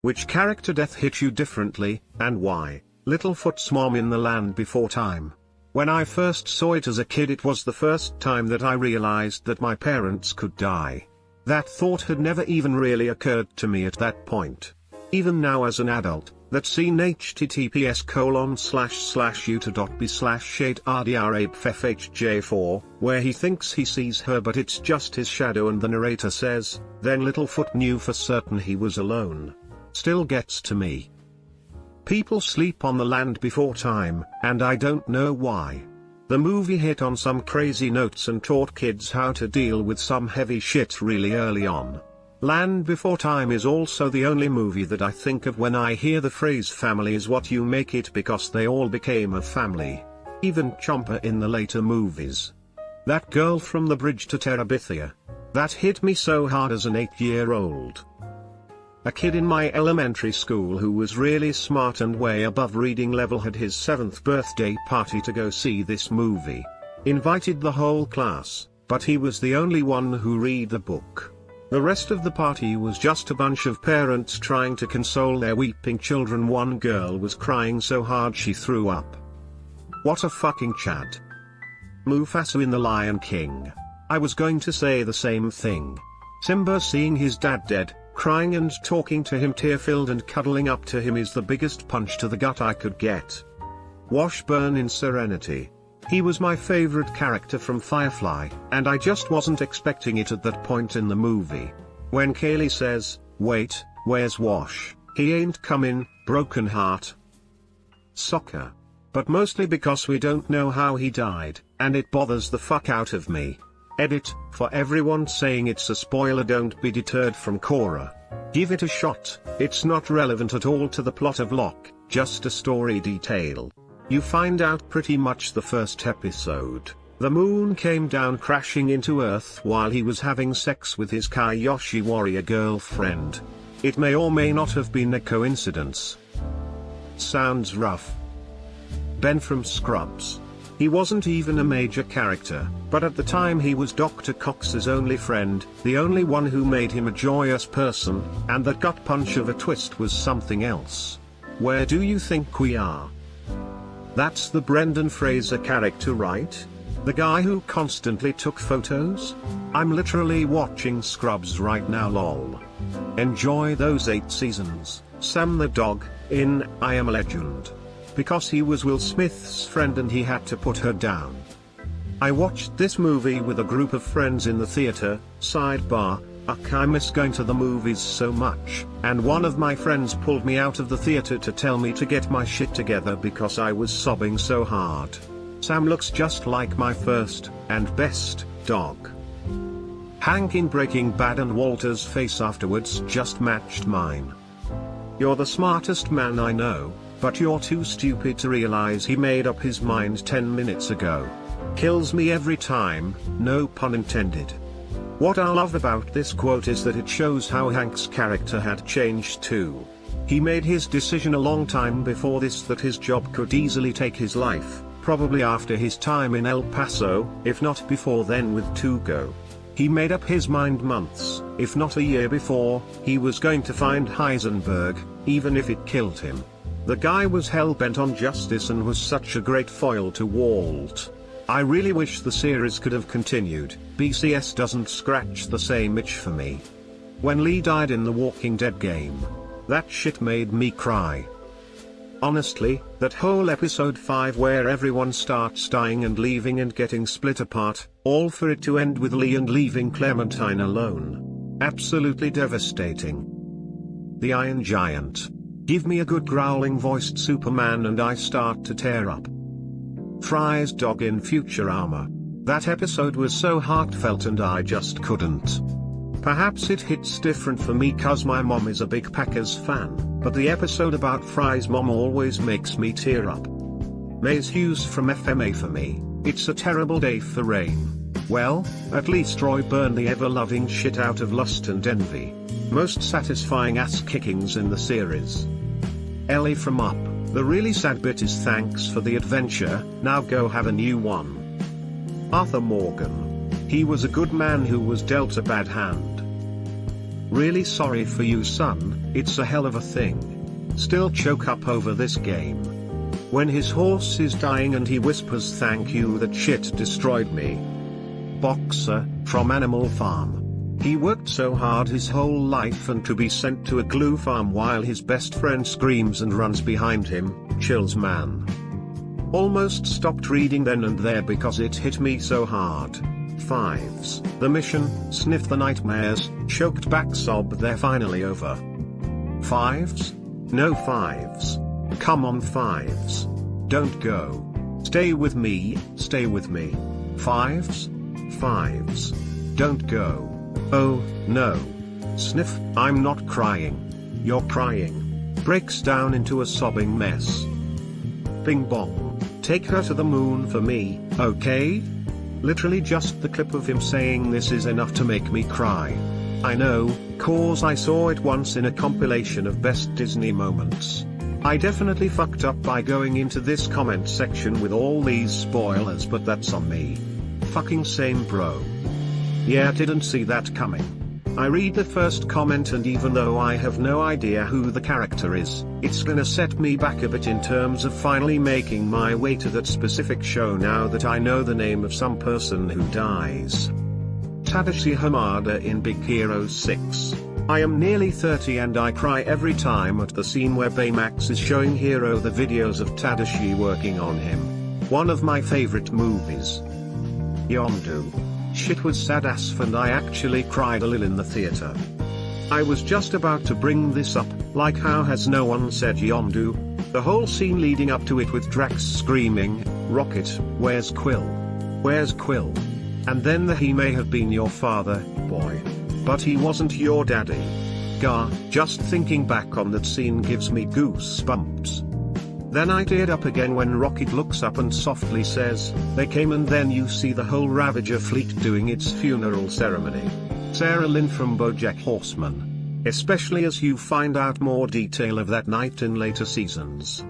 Which character death hit you differently, and why? Littlefoot's mom in The Land Before Time. When I first saw it as a kid, it was the first time that I realized that my parents could die. That thought had never even really occurred to me at that point. Even now as an adult, that scene https://uta.b/8rdrapefhj4, where he thinks he sees her but it's just his shadow and the narrator says, then Littlefoot knew for certain he was alone, still gets to me. People sleep on The Land Before Time, and I don't know why. The movie hit on some crazy notes and taught kids how to deal with some heavy shit really early on. Land Before Time is also the only movie that I think of when I hear the phrase family is what you make it, because they all became a family. Even Chomper in the later movies. That girl from the bridge to Terabithia. That hit me so hard as an 8-year-old. A kid in my elementary school who was really smart and way above reading level had his 7th birthday party to go see this movie. Invited the whole class, but he was the only one who read the book. The rest of the party was just a bunch of parents trying to console their weeping children. One girl was crying so hard she threw up. What a fucking Chad. Mufasa in The Lion King. I was going to say the same thing. Simba seeing his dad dead, crying and talking to him tear-filled and cuddling up to him is the biggest punch to the gut I could get. Washburn in Serenity. He was my favorite character from Firefly, and I just wasn't expecting it at that point in the movie. When Kaylee says, "Wait, where's Wash? He ain't comin', broken heart." Soccer. But mostly because we don't know how he died, and it bothers the fuck out of me. Edit, for everyone saying it's a spoiler, don't be deterred from Korra. Give it a shot, it's not relevant at all to the plot of Locke, just a story detail. You find out pretty much the first episode. The moon came down crashing into Earth while he was having sex with his Kaiyoshi warrior girlfriend. It may or may not have been a coincidence. Sounds rough. Ben from Scrubs. He wasn't even a major character, but at the time he was Dr. Cox's only friend, the only one who made him a joyous person, and that gut punch of a twist was something else. Where do you think we are? That's the Brendan Fraser character, right? The guy who constantly took photos? I'm literally watching Scrubs right now, lol. Enjoy those 8 seasons, Sam the dog, in I Am a Legend. Because he was Will Smith's friend and he had to put her down. I watched this movie with a group of friends in the theater. Sidebar, I miss going to the movies so much, and one of my friends pulled me out of the theater to tell me to get my shit together because I was sobbing so hard. Sam looks just like my first, and best, dog. Hank in Breaking Bad and Walter's face afterwards just matched mine. You're the smartest man I know, but you're too stupid to realize he made up his mind 10 minutes ago. Kills me every time, no pun intended. What I love about this quote is that it shows how Hank's character had changed too. He made his decision a long time before this that his job could easily take his life, probably after his time in El Paso, if not before then with Tugo. He made up his mind months, if not a year before, he was going to find Heisenberg, even if it killed him. The guy was hell-bent on justice and was such a great foil to Walt. I really wish the series could have continued. BCS doesn't scratch the same itch for me. When Lee died in the Walking Dead game, that shit made me cry. Honestly, that whole episode 5 where everyone starts dying and leaving and getting split apart, all for it to end with Lee and leaving Clementine alone. Absolutely devastating. The Iron Giant. Give me a good growling-voiced Superman and I start to tear up. Fry's dog in Futurama. That episode was so heartfelt and I just couldn't. Perhaps it hits different for me cause my mom is a big Packers fan, but the episode about Fry's mom always makes me tear up. Maze Hughes from FMA for me, it's a terrible day for rain. Well, at least Roy burned the ever-loving shit out of Lust and Envy. Most satisfying ass-kickings in the series. Ellie from Up, the really sad bit is thanks for the adventure, now go have a new one. Arthur Morgan. He was a good man who was dealt a bad hand. Really sorry for you son, it's a hell of a thing. Still choke up over this game. When his horse is dying and he whispers thank you that shit destroyed me. Boxer, from Animal Farm. He worked so hard his whole life and to be sent to a glue farm while his best friend screams and runs behind him, chills man. Almost stopped reading then and there because it hit me so hard. 5s. The mission, sniff the nightmares, choked back sob they're finally over. 5s? No 5s. Come on 5s. Don't go. Stay with me, stay with me. 5s? 5s. Don't go. Oh, no. Sniff, I'm not crying. You're crying. Breaks down into a sobbing mess. Bing bong. Take her to the moon for me, okay? Literally just the clip of him saying this is enough to make me cry. I know, cause I saw it once in a compilation of best Disney moments. I definitely fucked up by going into this comment section with all these spoilers, but that's on me. Fucking same bro. Yeah, didn't see that coming. I read the first comment and even though I have no idea who the character is, it's gonna set me back a bit in terms of finally making my way to that specific show now that I know the name of some person who dies. Tadashi Hamada in Big Hero 6. I am nearly 30 and I cry every time at the scene where Baymax is showing Hero the videos of Tadashi working on him. One of my favorite movies. Yondu. Shit was sad as f and I actually cried a little in the theater. I was just about to bring this up, like how has no one said Yondu? The whole scene leading up to it with Drax screaming, Rocket, where's Quill? Where's Quill? And then the he may have been your father, boy. But he wasn't your daddy. Gah, just thinking back on that scene gives me goosebumps. Then I teared up again when Rocket looks up and softly says, they came, and then you see the whole Ravager fleet doing its funeral ceremony. Sarah Lynn from Bojack Horseman. Especially as you find out more detail of that night in later seasons.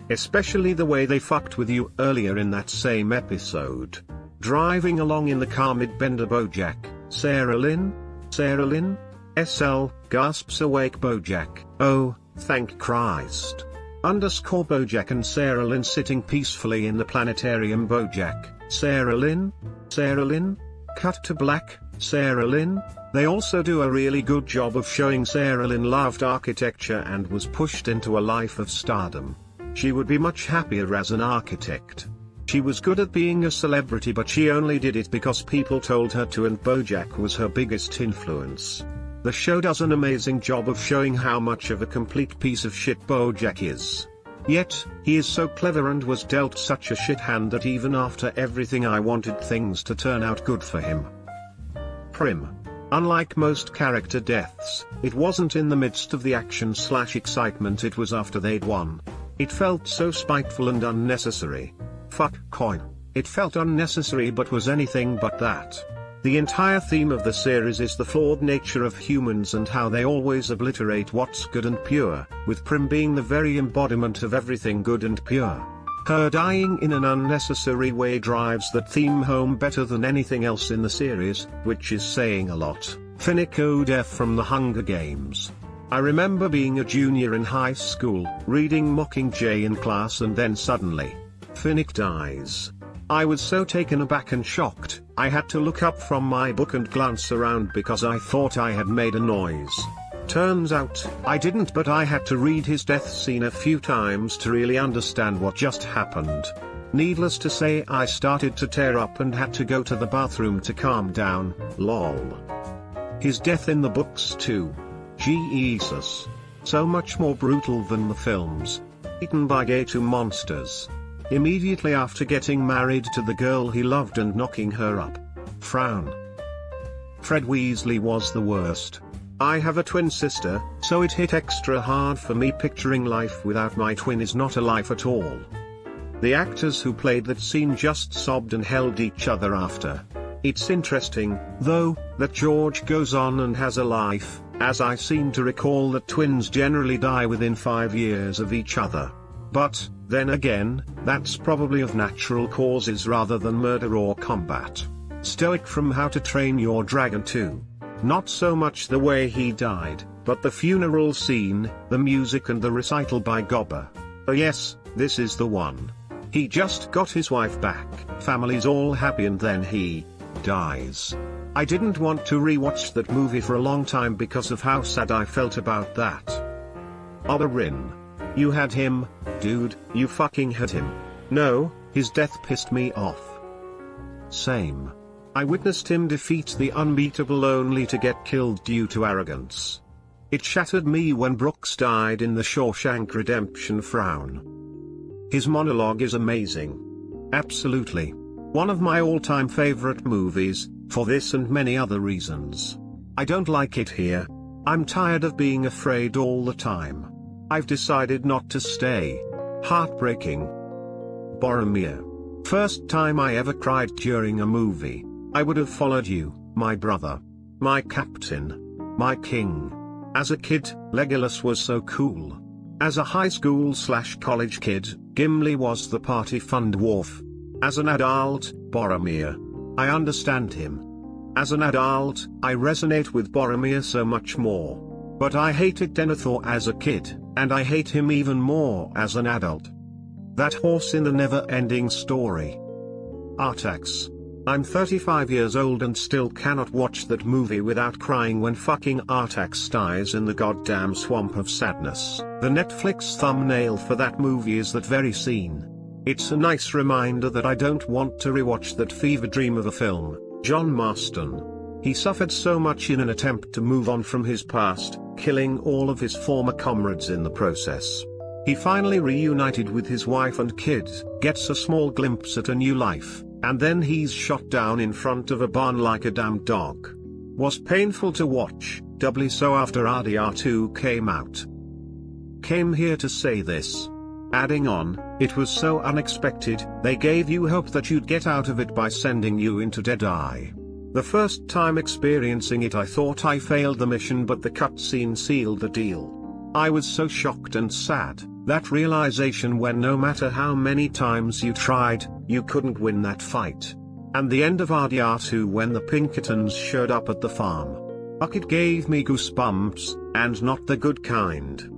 Especially the way they fucked with you earlier in that same episode. Driving along in the car mid-bender Bojack, Sarah Lynn? Sarah Lynn? SL, gasps awake Bojack, oh, thank Christ. Underscore Bojack and Sarah Lynn sitting peacefully in the planetarium Bojack, Sarah Lynn? Sarah Lynn? Cut to black, Sarah Lynn? They also do a really good job of showing Sarah Lynn loved architecture and was pushed into a life of stardom. She would be much happier as an architect. She was good at being a celebrity, but she only did it because people told her to, and Bojack was her biggest influence. The show does an amazing job of showing how much of a complete piece of shit Bojack is. Yet, he is so clever and was dealt such a shit hand that even after everything I wanted things to turn out good for him. Prim. Unlike most character deaths, it wasn't in the midst of the action/excitement, it was after they'd won. It felt so spiteful and unnecessary. Fuck coin. It felt unnecessary but was anything but that. The entire theme of the series is the flawed nature of humans and how they always obliterate what's good and pure, with Prim being the very embodiment of everything good and pure. Her dying in an unnecessary way drives that theme home better than anything else in the series, which is saying a lot. Finnick Def from The Hunger Games. I remember being a junior in high school, reading Mockingjay in class, and then suddenly, Finnick dies. I was so taken aback and shocked, I had to look up from my book and glance around because I thought I had made a noise. Turns out, I didn't, but I had to read his death scene a few times to really understand what just happened. Needless to say, I started to tear up and had to go to the bathroom to calm down, lol. His death in the books too. Jesus. So much more brutal than the films. Eaten by Gator monsters. Immediately after getting married to the girl he loved and knocking her up. Frown. Fred Weasley was the worst. I have a twin sister, so it hit extra hard for me. Picturing life without my twin is not a life at all. The actors who played that scene just sobbed and held each other after. It's interesting, though, that George goes on and has a life, as I seem to recall that twins generally die within 5 years of each other. But, then again, that's probably of natural causes rather than murder or combat. Stoic from How to Train Your Dragon 2. Not so much the way he died, but the funeral scene, the music and the recital by Gobber. Oh yes, this is the one. He just got his wife back, family's all happy, and then he dies. I didn't want to rewatch that movie for a long time because of how sad I felt about that. Oberyn. You had him, dude, you fucking had him. No, his death pissed me off. Same. I witnessed him defeat the unbeatable only to get killed due to arrogance. It shattered me when Brooks died in the Shawshank Redemption frown. His monologue is amazing. Absolutely. One of my all-time favorite movies, for this and many other reasons. I don't like it here. I'm tired of being afraid all the time. I've decided not to stay. Heartbreaking. Boromir. First time I ever cried during a movie. I would have followed you, my brother. My captain. My king. As a kid, Legolas was so cool. As a high school/college kid, Gimli was the party fun dwarf. As an adult, Boromir. I understand him. As an adult, I resonate with Boromir so much more. But I hated Denethor as a kid, and I hate him even more as an adult. That horse in the never-ending story. Artax. I'm 35 years old and still cannot watch that movie without crying when fucking Artax dies in the goddamn swamp of sadness. The Netflix thumbnail for that movie is that very scene. It's a nice reminder that I don't want to rewatch that fever dream of a film. John Marston. He suffered so much in an attempt to move on from his past, killing all of his former comrades in the process. He finally reunited with his wife and kids, gets a small glimpse at a new life, and then he's shot down in front of a barn like a damn dog. Was painful to watch, doubly so after RDR2 came out. Came here to say this. Adding on, it was so unexpected, they gave you hope that you'd get out of it by sending you into Deadeye. The first time experiencing it I thought I failed the mission, but the cutscene sealed the deal. I was so shocked and sad, that realization when no matter how many times you tried, you couldn't win that fight. And the end of RDR2 when the Pinkertons showed up at the farm. Fuck, it gave me goosebumps, and not the good kind.